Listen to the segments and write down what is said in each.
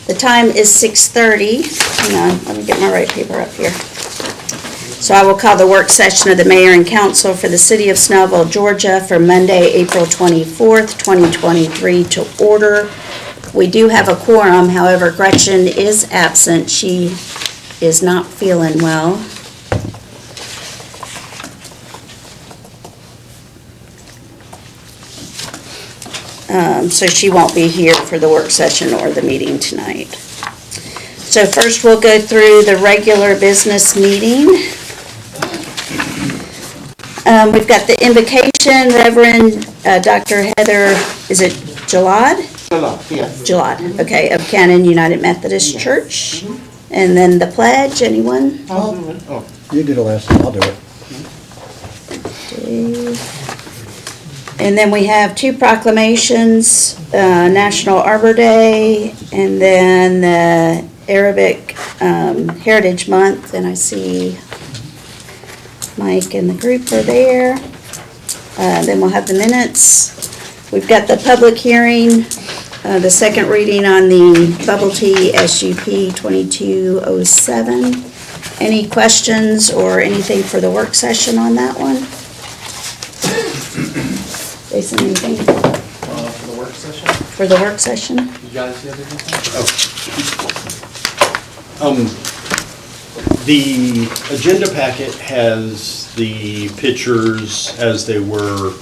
The time is 6:30. Hang on, let me get my right paper up here. So I will call the work session of the mayor and council for the city of Snellville, Georgia for Monday, April 24th, 2023 to order. We do have a quorum, however, Gretchen is absent. She is not feeling well. So she won't be here for the work session or the meeting tonight. So first we'll go through the regular business meeting. We've got the invocation, Reverend Dr. Heather, is it Gillard? Yes. Gillard, okay, of Cannon United Methodist Church. And then the pledge, anyone? I'll do it. Oh. You did it last time, I'll do it. And then we have two proclamations, National Arbor Day, and then the Arabic Heritage Month, and I see Mike and the group are there. Then we'll have the minutes. We've got the public hearing, the second reading on the Bubble Tea SUP 2207. Any questions or anything for the work session on that one? Jason, anything? For the work session? For the work session? You guys have anything? The agenda packet has the pictures as they were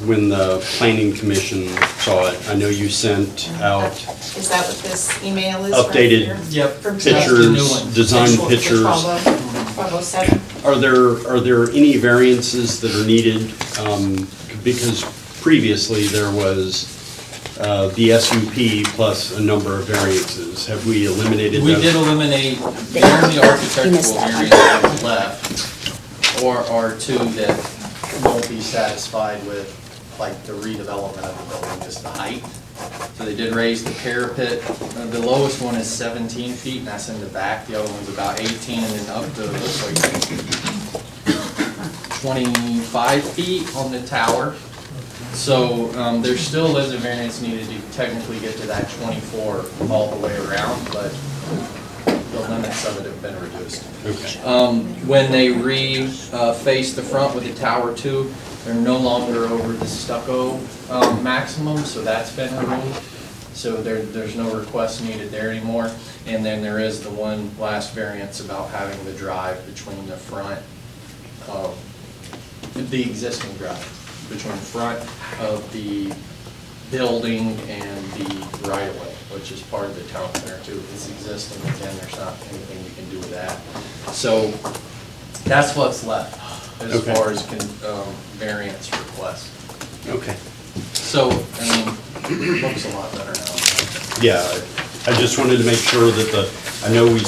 when the planning commission saw it. I know you sent out Is that what this email is? updated right here? Yep. From pictures, design The pictures. 1207? Are there any variances that are needed? Because previously there was the SUP plus a number of variances. Have we eliminated We those? did eliminate the only You architectural missed that one. variance that was left, or are two that won't be satisfied with, like the redevelopment of the building, just the height. So they did raise the parapet. The lowest one is 17 feet, and that's in the back. The other one's about 18, and then up to, looks like 25 feet on the tower. So there still is a variance needed to technically get to that 24 all the way around, but the limits of it have been reduced. Okay. When they face the front with the tower too, they're no longer over the stucco maximum, so that's been removed. So there's no request needed there anymore. And then there is the one last variance about having the drive between the front of the existing drive, between the front of the building and the right-of-way, which is part of the town center too. It's existing, again, there's not anything you can do with that. So that's what's left as Okay. far as variance requests. Okay. So, I mean, it looks a lot better now. Yeah, I just wanted to make sure that I know we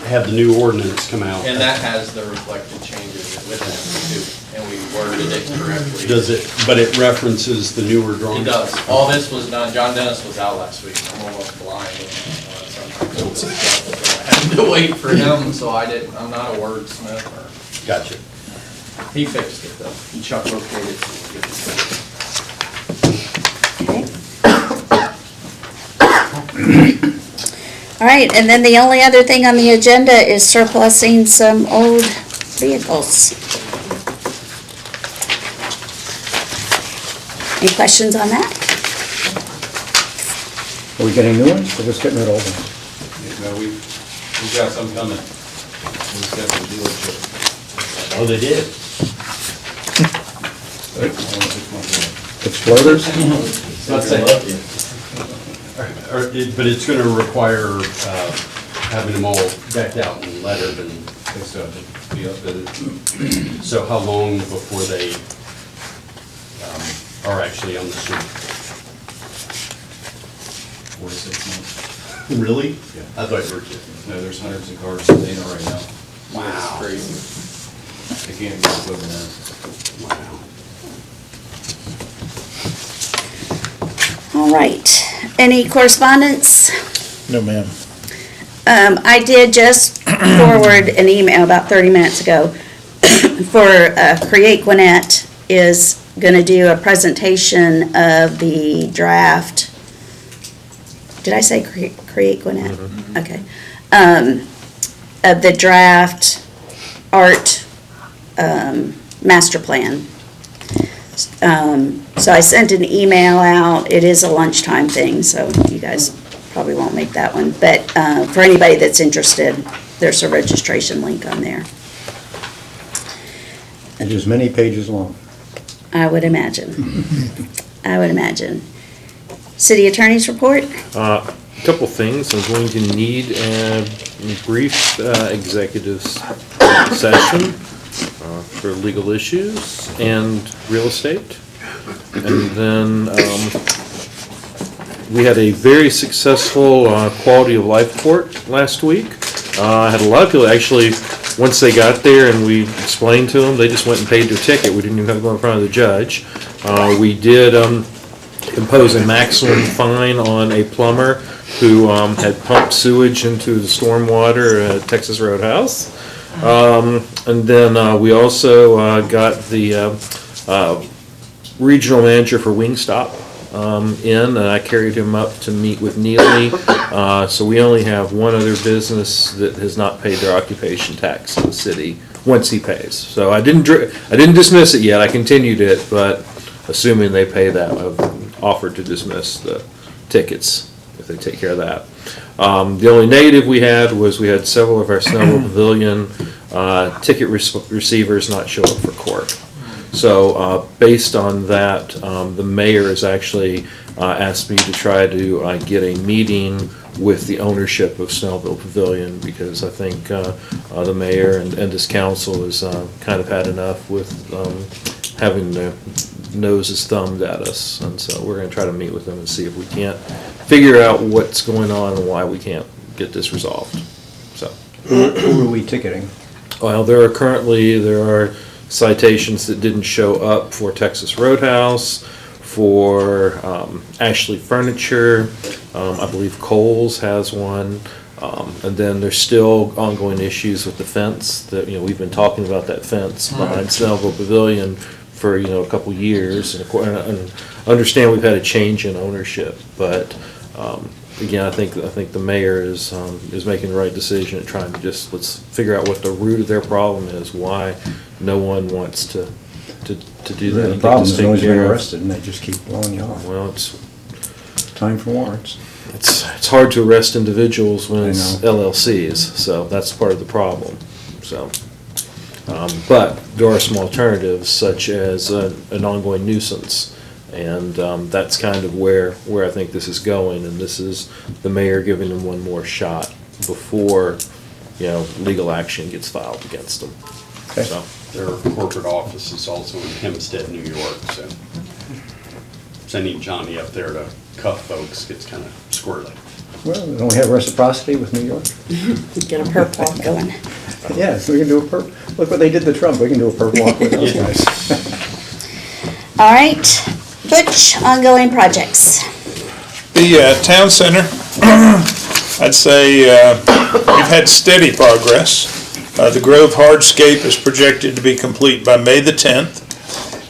had the new ordinance come out. And that has the reflected changes within it too, and we worded it correctly. Does it, but it references the newer It drawings? does. All this was done, John Dennis was out last week, I'm almost blind. So I had to wait for him, so I'm not a wordsmith or, Gotcha. he fixed it though. He Chuck okayed it. Okay. All right, and then the only other thing on the agenda is surplusing some old vehicles. Any questions on that? Are we getting new ones, or just getting rid of old ones? No, we've got some coming. We've got some dealership. Oh, they did? Exploders? But it's gonna require having them all decked out and lettered and, They still have to be updated. so how long before they are actually on the street? 4 to 6 months. Really? Yeah. I thought you were kidding. No, there's hundreds of cars in Dana right now. Wow. It's crazy. They can't get equipment in. Wow. All right, any correspondence? No, ma'am. I did just forward an email about 30 minutes ago for Create Gwinnett is going to do a presentation of the draft did I say create Gwinnett? Okay. Of the draft art master plan. So I sent an email out. It is a lunchtime thing, so you guys probably won't make that one. But for anybody that's interested, there's a registration link on there. It is many pages long. I would imagine. I would imagine. City Attorney's report? A couple things. I'm going to need a brief executive session for legal issues and real estate. And then we had a very successful quality of life court last week. I had a lot of people actually, once they got there and we explained to them, they just went and paid their ticket. We didn't even have to go in front of the judge. We did impose a maximum fine on a plumber who had pumped sewage into the stormwater at Texas Roadhouse. And then we also got the regional manager for Wingstop in, and I carried him up to meet with Neely. So we only have one other business that has not paid their occupation tax in the city once he pays. So I didn't dismiss it yet. I continued it, but assuming they pay that, I've offered to dismiss the tickets if they take care of that. The only negative we had was we had several of our Snellville Pavilion ticket receivers not show up for court. So based on that, the mayor has actually asked me to try to get a meeting with the ownership of Snellville Pavilion, because I think the mayor and this council has kind of had enough with having their noses thumbed at us. And so we're going to try to meet with them and see if we can't figure out what's going on and why we can't get this resolved. So, Who are we ticketing? well, there are citations that didn't show up for Texas Roadhouse, for Ashley Furniture, I believe Kohl's has one, and then there's still ongoing issues with the fence that, we've been talking about that fence behind Snellville Pavilion for, a couple years, and understand we've had a change in ownership, but again, I think the mayor is making the right decision at trying to let's figure out what the root of their problem is, why no one wants to do that. The problem is no one's been arrested and they just keep blowing you off. Well, it's Time for warrants. hard to arrest individuals when I it's know. LLCs, so that's part of the problem, so. But there are some alternatives, such as an ongoing nuisance. And that's kind of where I think this is going, and this is the mayor giving them one more shot before, legal action gets filed against them. Okay. So, Their corporate office is also in Hempstead, New York, so sending Johnny up there to cuff folks gets kind of squirrely. Well, don't we have reciprocity with New York? Get a perp walk going. Yeah, so we can do a perp, look what they did to Trump, we can do a perp walk with those guys. All right, Butch, ongoing projects. The town center, I'd say we've had steady progress. The Grove hardscape is projected to be complete by May the 10th.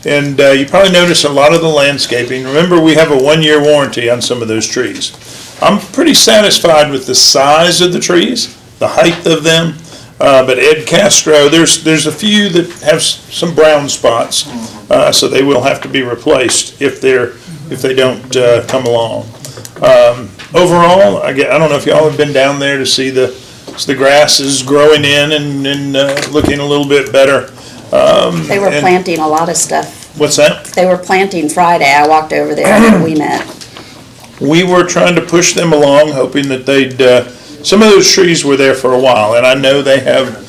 And you probably notice a lot of the landscaping. Remember, we have a 1-year warranty on some of those trees. I'm pretty satisfied with the size of the trees, the height of them. But Ed Castro, there's a few that have some brown spots, so they will have to be replaced if they don't come along. Overall, I don't know if y'all have been down there to see the grass is growing in and looking a little bit better. They were planting a lot of stuff. What's that? They were planting Friday. I walked over there after we met. We were trying to push them along, hoping that they'd, some of those trees were there for a while, and I know they have,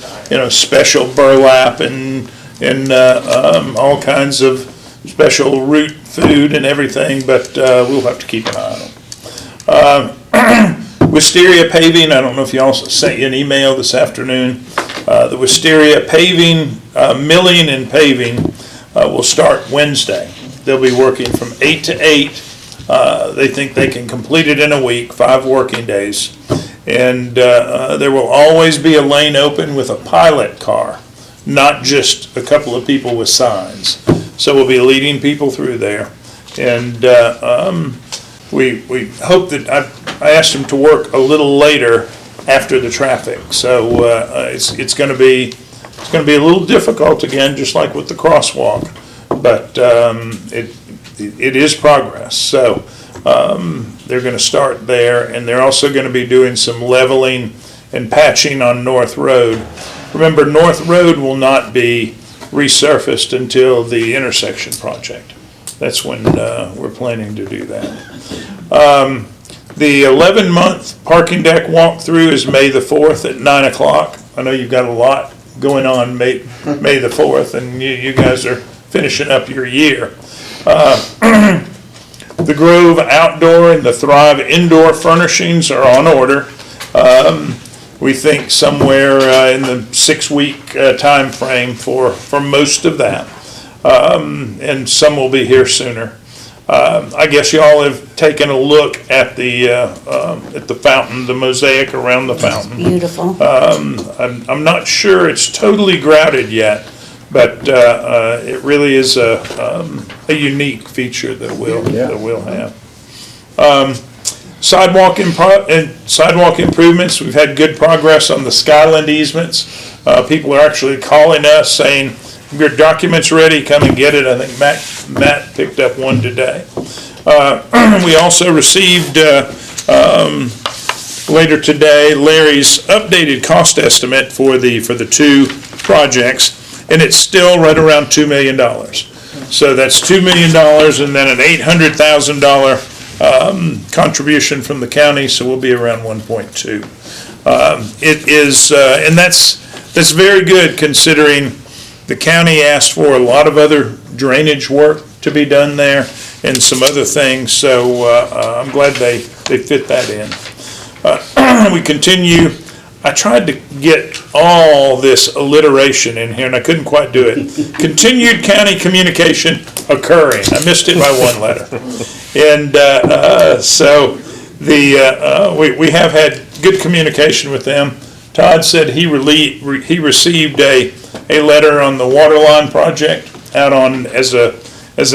special burlap and all kinds of special root food and everything, but we'll have to keep an eye on them. Wisteria paving, I don't know if y'all sent you an email this afternoon. The Wisteria paving, milling and paving will start Wednesday. They'll be working from 8 to 8. They think they can complete it in a week, 5 working days. And there will always be a lane open with a pilot car, not just a couple of people with signs. So we'll be leading people through there. And we hope that, I asked them to work a little later after the traffic. So it's going to be a little difficult again, just like with the crosswalk, but it is progress. So they're going to start there, and they're also going to be doing some leveling and patching on North Road. Remember, North Road will not be resurfaced until the intersection project. That's when we're planning to do that. The 11-month parking deck walkthrough is May the 4th at 9 o'clock. I know you've got a lot going on May the 4th, and you guys are finishing up your year. The Grove outdoor and the Thrive indoor furnishings are on order. We think somewhere in the 6-week time frame for most of that. And some will be here sooner. I guess y'all have taken a look at the fountain, the mosaic around the fountain. Beautiful. I'm not sure it's totally grouted yet, but it really is a unique feature that we'll have. Sidewalk improvements, we've had good progress on the Skyland easements. People are actually calling us saying, your documents ready, come and get it. I think Matt picked up one today. We also received later today Larry's updated cost estimate for the two projects, and it's still right around $2 million. So that's $2 million and then an $800,000 contribution from the county, so we'll be around 1.2. It is, and that's very good considering the county asked for a lot of other drainage work to be done there and some other things, so I'm glad they fit that in. We continue. I tried to get all this alliteration in here, and I couldn't quite do it. Continued county communication occurring. I missed it by one letter. And so we have had good communication with them. Todd said he received a letter on the water line project out on as a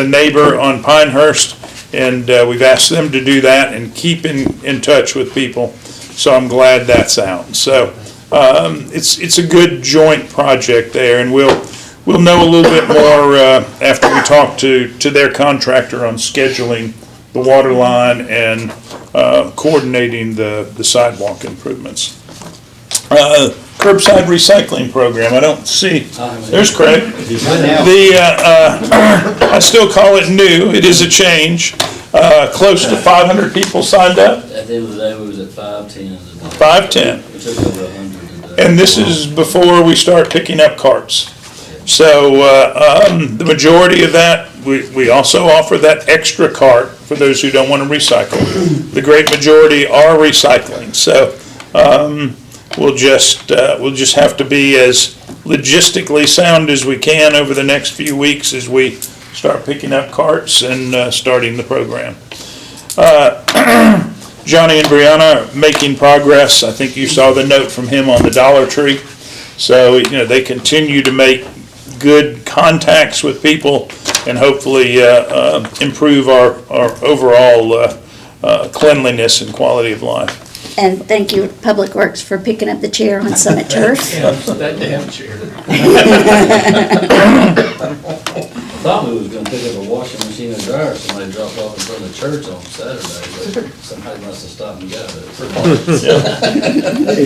neighbor on Pinehurst, and we've asked them to do that and keep in touch with people. So I'm glad that's out. So it's a good joint project there, and we'll know a little bit more after we talk to their contractor on scheduling the water line and coordinating the sidewalk improvements. Curbside recycling program. I don't see. There's Craig. I still call it new. It is a change. Close to 500 people signed up. At the end of the day, we was at 510. 510. We took over 100 today. And this is before we start picking up carts. So the majority of that, we also offer that extra cart for those who don't want to recycle. The great majority are recycling. So we'll just have to be as logistically sound as we can over the next few weeks as we start picking up carts and starting the program. Johnny and Brianna are making progress. I think you saw the note from him on the Dollar Tree. So, they continue to make good contacts with people and hopefully improve our overall cleanliness and quality of life. And thank you, Public Works, for picking up the chair on Summit Turf. Yeah, that damn chair. Thought we was gonna pick up a washing machine and dryer, somebody dropped off in front of the church on Saturday, but somebody must have stopped and got it.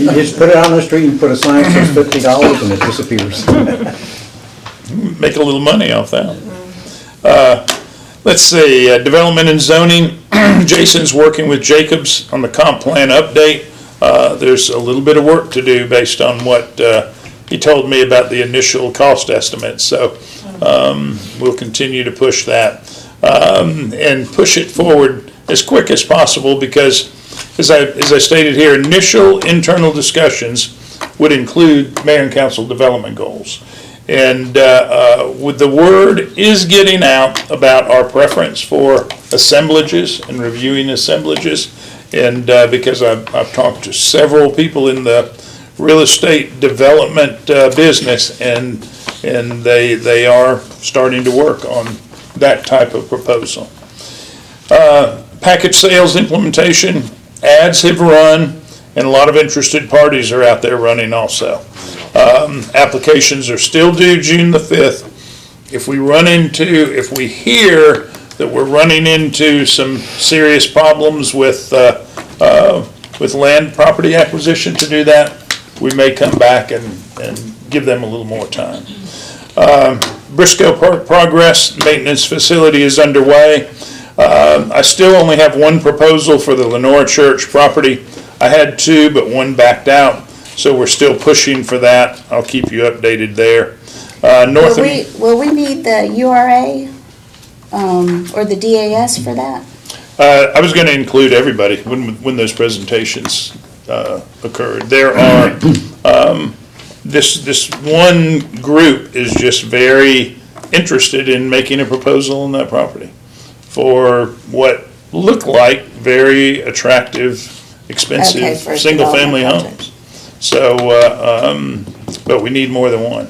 You just put it on the street and put a sign that says $50 and it disappears. Make a little money off that. Let's see, development and zoning. Jason's working with Jacobs on the comp plan update. There's a little bit of work to do based on what he told me about the initial cost estimates. So we'll continue to push that and push it forward as quick as possible because, as I stated here, initial internal discussions would include mayor and council development goals. And with the word is getting out about our preference for assemblages and reviewing assemblages. And because I've talked to several people in the real estate development business, and they are starting to work on that type of proposal. Package sales implementation Ads have run, and a lot of interested parties are out there running also. Applications are still due June the 5th. If we hear that we're running into some serious problems with land property acquisition to do that, we may come back and give them a little more time. Briscoe Park Progress Maintenance Facility is underway. I still only have one proposal for the Lenore Church property. I had two, but one backed out, so we're still pushing for that. I'll keep you updated there. Will we need the URA, or the DAS for that? I was gonna include everybody when those presentations, occurred. There are, this one group is just very interested in making a proposal on that property for what look like very attractive, expensive, Okay, for single-family development homes. So, but we need more than one.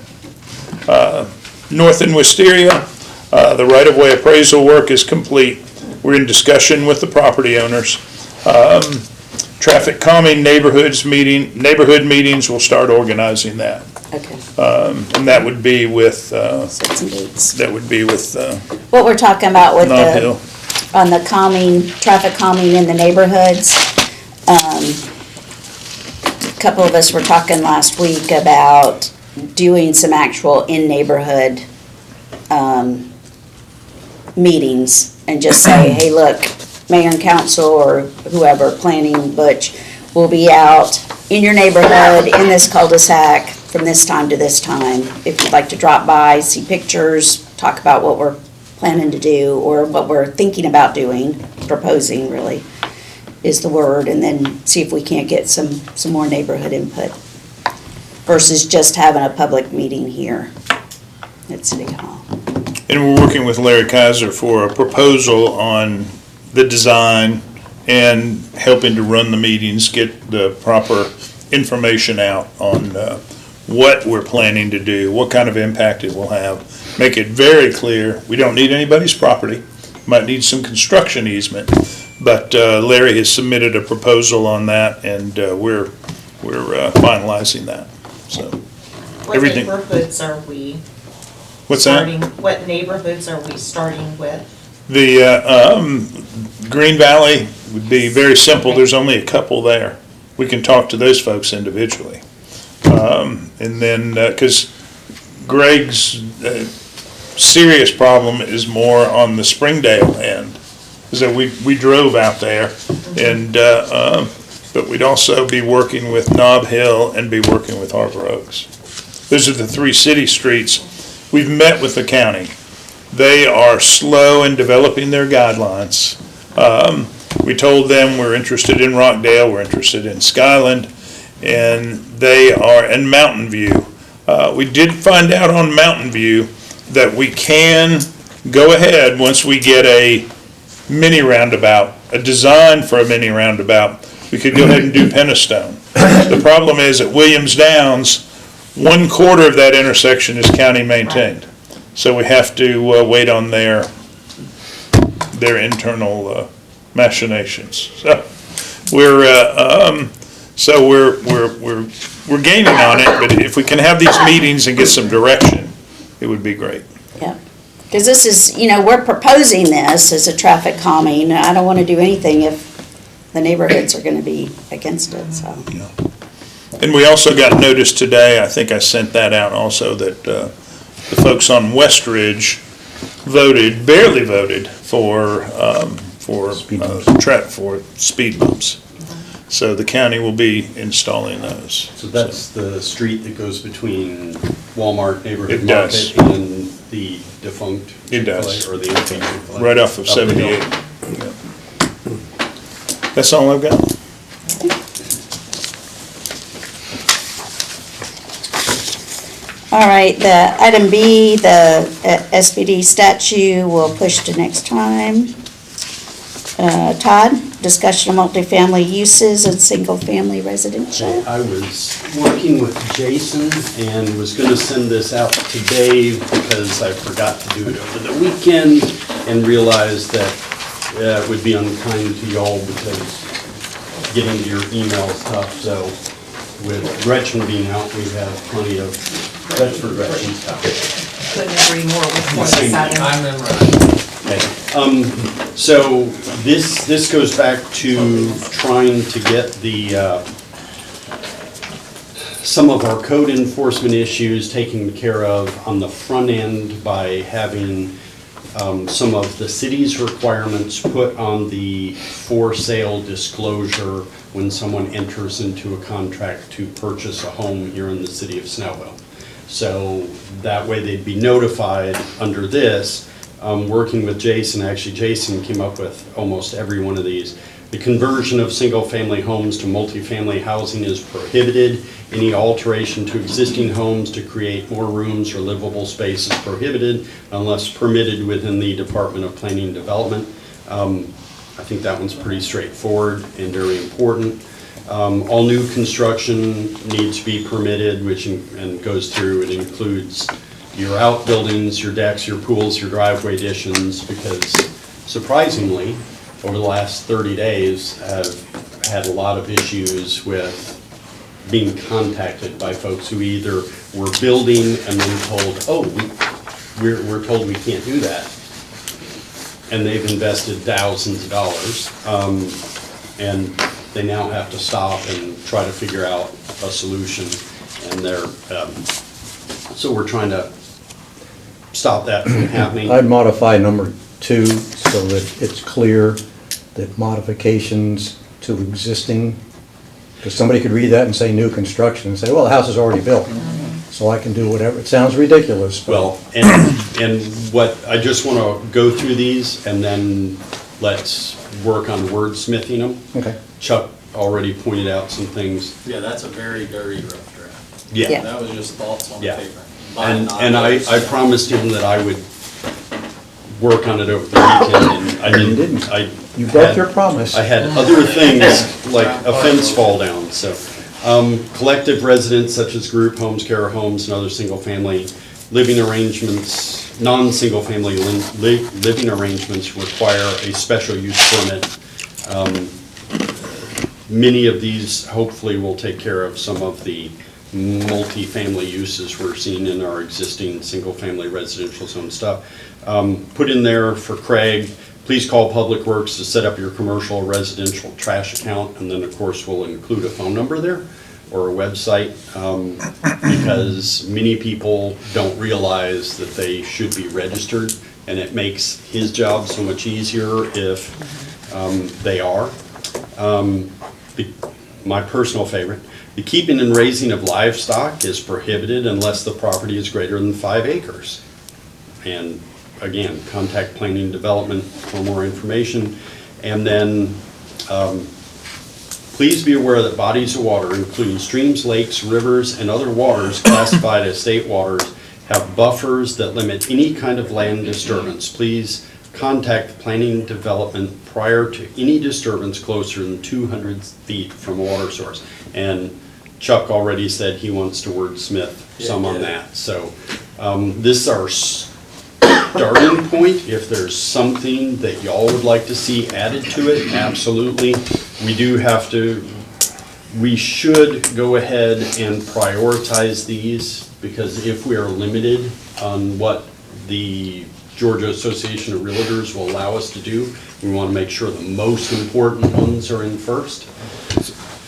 North in Wisteria, the right-of-way appraisal work is complete. We're in discussion with the property owners. Traffic calming neighborhood meetings, we'll start organizing that. Okay, And that would be with, sets and dates. that would be with, What we're talking about with Knob Hill. on the traffic calming in the neighborhoods. A couple of us were talking last week about doing some actual in-neighborhood, meetings and just say, hey, look, mayor and council or whoever, planning, Butch, will be out in your neighborhood, in this cul-de-sac, from this time to this time. If you'd like to drop by, see pictures, talk about what we're planning to do or what we're thinking about doing, proposing really is the word, and then see if we can't get some more neighborhood input versus just having a public meeting here at City Hall. And we're working with Larry Kaiser for a proposal on the design and helping to run the meetings, get the proper information out on what we're planning to do, what kind of impact it will have. Make it very clear, we don't need anybody's property, might need some construction easement, but Larry has submitted a proposal on that, and we're finalizing that, so. What Everything. neighborhoods are we What's that? starting, what neighborhoods are we starting with? The Green Valley would be very simple, there's only a couple there. We can talk to those folks individually. And then, because Greg's serious problem is more on the Springdale end. So we drove out there, and, but we'd also be working with Knob Hill and be working with Harbor Oaks. Those are the three city streets. We've met with the county. They are slow in developing their guidelines. We told them we're interested in Rockdale, we're interested in Skyland, and they are in Mountain View. We did find out on Mountain View that we can go ahead once we get a mini roundabout, a design for a mini roundabout. We could go ahead and do Pennastone. The problem is at Williams Downs, 1/4 of that intersection is county maintained. So we have to wait on their internal machinations. So we're gaining on it, but if we can have these meetings and get some direction, it would be great. Yeah, because this is, we're proposing this as a traffic calming. I don't want to do anything if the neighborhoods are going to be against it, so. And we also got notice today, I think I sent that out also, that the folks on West Ridge barely voted for speed bumps. So the county will be installing those. So that's the street that goes between Walmart Neighborhood It does. Market and the defunct It does. Chick-fil-A, or the empty Chick-fil-A. Right off of Up the hill. 78. Yeah. That's all I've got. All right, the item B, the SPD statute, we'll push to next time. Todd, discussion of multifamily uses and single-family residential. I was working with Jason and was gonna send this out today because I forgot to do it over the weekend and realized that it would be unkind to y'all because getting to your emails tough, so with Gretchen being out, we have plenty of, that's for Gretchen stuff. Couldn't agree more with Same. 27. I remember. Okay. So this goes back to trying to get the, some of our code enforcement issues taken care of on the front end by having some of the city's requirements put on the for sale disclosure when someone enters into a contract to purchase a home here in the city of Snellville. So that way they'd be notified under this. Working with Jason, actually Jason came up with almost every one of these. The conversion of single-family homes to multifamily housing is prohibited. Any alteration to existing homes to create more rooms or livable space is prohibited unless permitted within the Department of Planning and Development. I think that one's pretty straightforward and very important. All new construction needs to be permitted, which and goes through, it includes your outbuildings, your decks, your pools, your driveway additions, because surprisingly, over the last 30 days, I've had a lot of issues with being contacted by folks who either were building and then told, oh, we're told we can't do that. And they've invested thousands of dollars, and they now have to stop and try to figure out a solution. And so we're trying to stop that from happening. I'd modify number 2 so that it's clear that modifications to existing, because somebody could read that and say new construction and say, well, the house is already built, so I can do whatever. It sounds ridiculous, but. Well, and what, I just want to go through these and then let's work on wordsmithing them. Okay. Chuck already pointed out some things. Yeah, that's a very rough draft. Yeah. That was just thoughts on Yeah. paper. And I promised him that I would work on it over the weekend, and I You didn't. didn't. You broke your promise. I had other things, like a fence fall down, so. Collective residents such as group homes, care homes, and other single-family living arrangements, non-single-family living arrangements require a special use permit. Many of these hopefully will take care of some of the multi-family uses we're seeing in our existing single-family residential zone stuff. Put in there for Craig, please call Public Works to set up your commercial or residential trash account, and then of course we'll include a phone number there or a website, because many people don't realize that they should be registered, and it makes his job so much easier if they are. My personal favorite, the keeping and raising of livestock is prohibited unless the property is greater than 5 acres. And again, contact Planning and Development for more information. And then, please be aware that bodies of water, including streams, lakes, rivers, and other waters classified as state waters, have buffers that limit any kind of land disturbance. Please contact Planning and Development prior to any disturbance closer than 200 feet from a water source. And Chuck already said he wants to wordsmith some on that. So this is our starting point. If there's something that y'all would like to see added to it, absolutely. We should go ahead and prioritize these, because if we are limited on what the Georgia Association of Realtors will allow us to do, we want to make sure the most important ones are in first.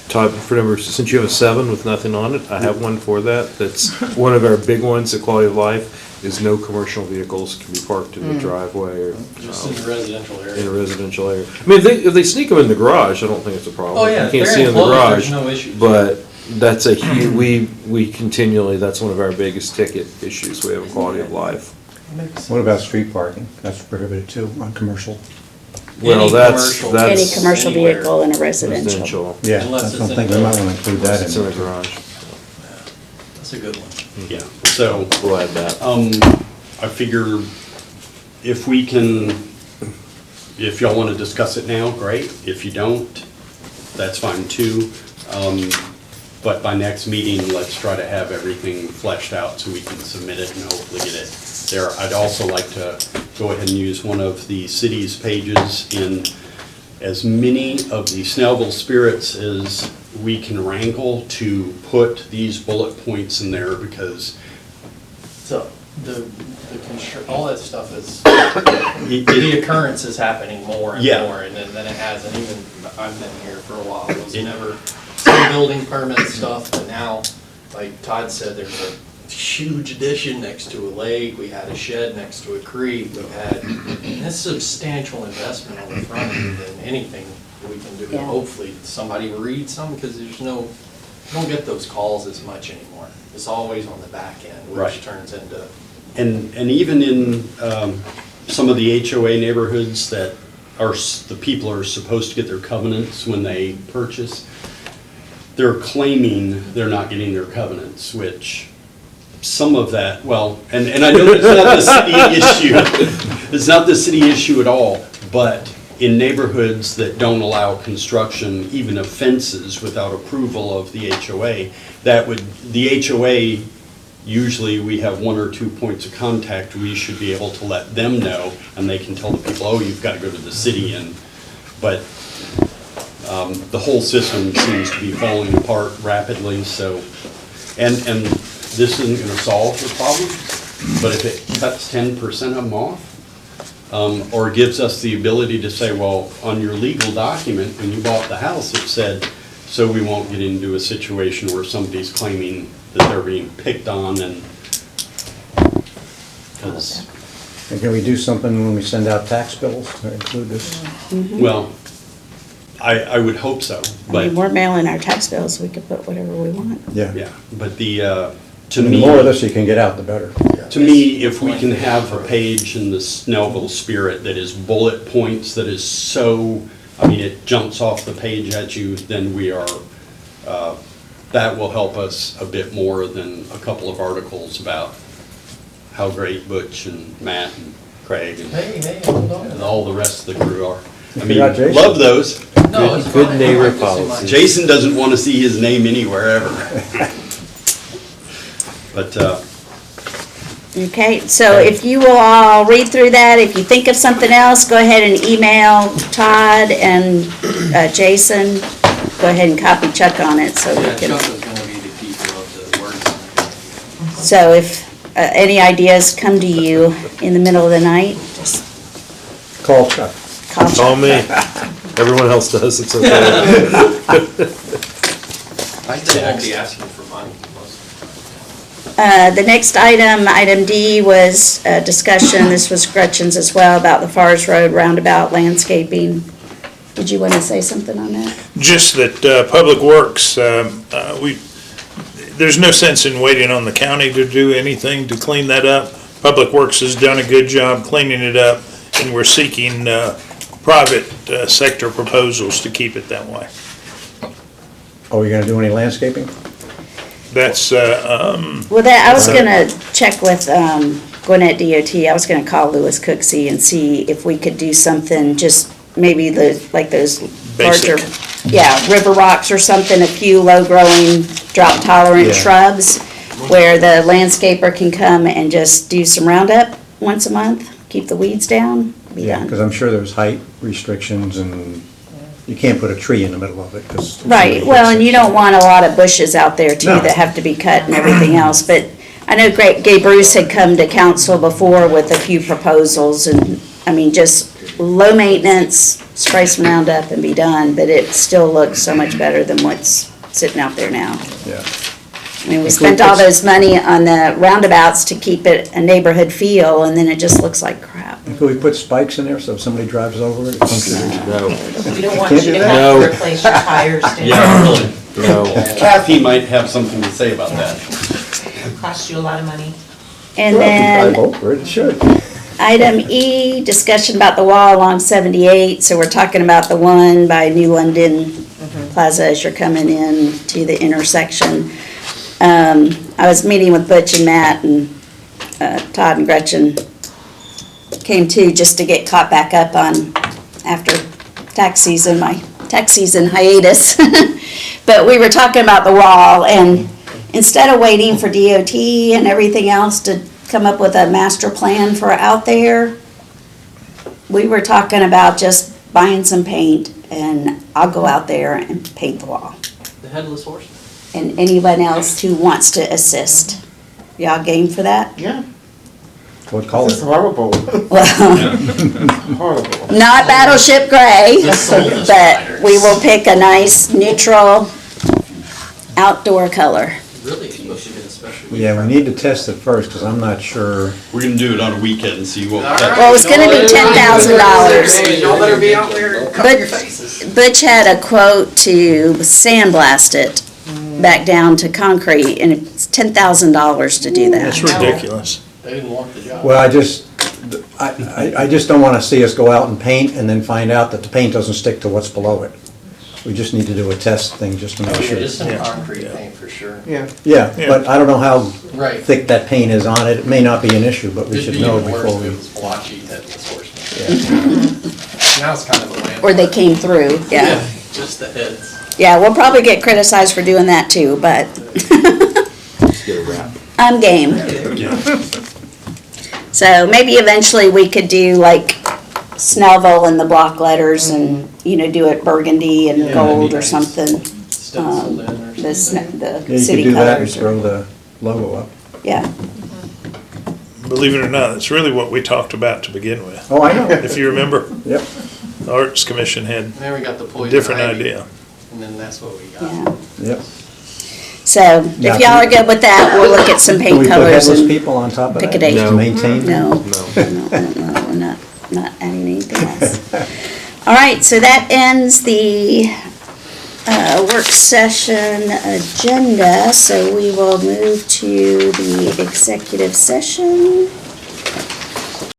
Todd, for numbers, since you have a 7 with nothing on it, I have one for that. That's one of our big ones, the quality of life, is no commercial vehicles can be parked in the driveway or Just in the residential area. in a residential area. I mean, if they sneak them in the garage, I don't think it's a problem. Oh, yeah, You can't if see they're in the enclosed, garage. there's no issues. But that's a we continually, that's one of our biggest ticket issues. We have a quality of life. What about street parking? That's prohibited too on commercial. Well, Any that's Any commercial anywhere. vehicle in a residential. residential. Yeah, Unless that's it's one in thing, we the- might want to include that It's in the in. garage. That's a good one. Yeah, so We'll add that. I figure if we can, if y'all want to discuss it now, great. If you don't, that's fine too. But by next meeting, let's try to have everything fleshed out so we can submit it and hopefully get it there. I'd also like to go ahead and use one of the city's pages in as many of the Snellville spirits as we can wrangle to put these bullet points in there, because So all that stuff is, the occurrence is happening more and Yeah. more, and then it has, and even, I've been here for a while, it was never some building permit stuff, but now, like Todd said, there's a huge addition next to a lake, we had a shed next to a creek, we've had, and it's substantial investment on the front end than anything we can do. Yeah. Hopefully, somebody will read some, because there's no, you don't get those calls as much anymore. It's always on the back end, Right. which turns into, And even in some of the HOA neighborhoods that are, the people are supposed to get their covenants when they purchase, they're claiming they're not getting their covenants, which some of that, well, and I know it's not the city issue, it's not the city issue at all, but in neighborhoods that don't allow construction, even of fences without approval of the HOA, the HOA, usually we have 1 or 2 points of contact, we should be able to let them know, and they can tell the people, oh, you've got to go to the city, but the whole system seems to be falling apart rapidly, so, and this isn't gonna solve the problem, but if it cuts 10% of them off, or gives us the ability to say, well, on your legal document, when you bought the house, it said, so we won't get into a situation where somebody's claiming that they're being picked on, and, 'cause, And can we do something when we send out tax bills to include this? well, I would hope so, I but, mean, we're mailing our tax bills, we could put whatever we want. Yeah. yeah, but to The me. more of this you can get out, the better. To me, if we can have a page in the Snellville spirit that is bullet points, that is so, I mean, it jumps off the page at you, then we are, that will help us a bit more than a couple of articles about how great Butch and Matt and Craig hey, hold on. and all the rest of the crew are. I mean, forgot Jason. love those. No, it's Good fine. neighbor I like to see my- policy. Jason doesn't want to see his name anywhere ever. But, Okay, so if you will all read through that, if you think of something else, go ahead and email Todd and Jason. Go ahead and copy Chuck on it so we Yeah, can. Chuck is gonna be the keeper of the words. So if any ideas come to you in the middle of the night, just Call Chuck. call Chuck. Call me. Everyone else does, it's okay. They won't be asking for money. The next item, item D, was a discussion, this was Gretchen's as well, about the Fars Road roundabout landscaping. Did you want to say something on that? Just that Public Works, there's no sense in waiting on the county to do anything to clean that up. Public Works has done a good job cleaning it up, and we're seeking private sector proposals to keep it that way. Are we gonna do any landscaping? That's, Well, I was gonna check with Gwinnett DOT, I was gonna call Louis Cooksey and see if we could do something, just maybe like those larger, Basic. yeah, river rocks or something, a few low-growing, drought-tolerant Yeah. shrubs, where the landscaper can come and just do some roundup once a month, keep the weeds down, be Yeah, because done. I'm sure there's height restrictions and you can't put a tree in the middle of it, because. Right, well, and you don't want a lot of bushes out there too No. that have to be cut and everything else, but I know Gay Bruce had come to council before with a few proposals, and, I mean, just low maintenance, spray some Roundup and be done, but it still looks so much better than what's sitting out there now. Yeah. I mean, we spent all those money on the roundabouts to keep it a neighborhood feel, and then it just looks like crap. Could we put spikes in there so if somebody drives over it, it comes through? No, We don't want Can't you do to that? have No. to replace your tires, yeah, really. no. Kathy might have something to say about that. it costs you a lot of money. And Well, if you then drive over it, it should. item E, discussion about the wall along 78, so we're talking about the one by New London Plaza as you're coming in to the intersection. I was meeting with Butch and Matt, and Todd and Gretchen came too, just to get caught back up on, after tax season, my tax season hiatus. But we were talking about the wall, and instead of waiting for DOT and everything else to come up with a master plan for out there, we were talking about just buying some paint, and I'll go out there and paint the wall. The headless horseman. And anyone else who wants to assist. Y'all game for that? Yeah, What color? this is horrible, Well, horrible. not Battleship Gray, Just sold us but fighters. we will pick a nice neutral outdoor color. Really, it's supposed to get a special. Yeah, we need to test it first, because I'm not sure. We're gonna do it on a weekend and see what. Well, it's gonna be $10,000. Y'all better be out there and cover your But faces. Butch had a quote to sandblast it back down to concrete, and it's $10,000 to do That's that. ridiculous. They didn't want the job. Well, I just don't want to see us go out and paint and then find out that the paint doesn't stick to what's below it. We just need to do a test thing just to make Okay, sure. just some Yeah. concrete paint for sure. Yeah, Yeah, but I don't know how Right. thick that paint is on it. It may not be an issue, but we It'd should be know even worse before if we. it was blotchy headless horseman. Now it's kind of a landmark. Or they came through, yeah. Just the heads. Yeah, we'll probably get criticized for doing that too, but I'm game. So maybe eventually we could do like Snellville and the block letters and, do it burgundy and Yeah, gold that'd be or nice. something. Stenciled in or The, something. the Yeah, you city could do that and colors. throw the logo up. Yeah, Believe it or not, it's really what we talked about to begin with. Oh, I know. If you remember, Yep, the Arts Commission had And then we got the a poison different ivy, idea. And then that's what we got. yeah. yep. So Now, if y'all are good with that, we'll look at some Can paint we put colors headless and people on top of pick that? a date. To maintain? No, no, we're not adding anything else. All right, so that ends the work session agenda, so we will move to the executive session.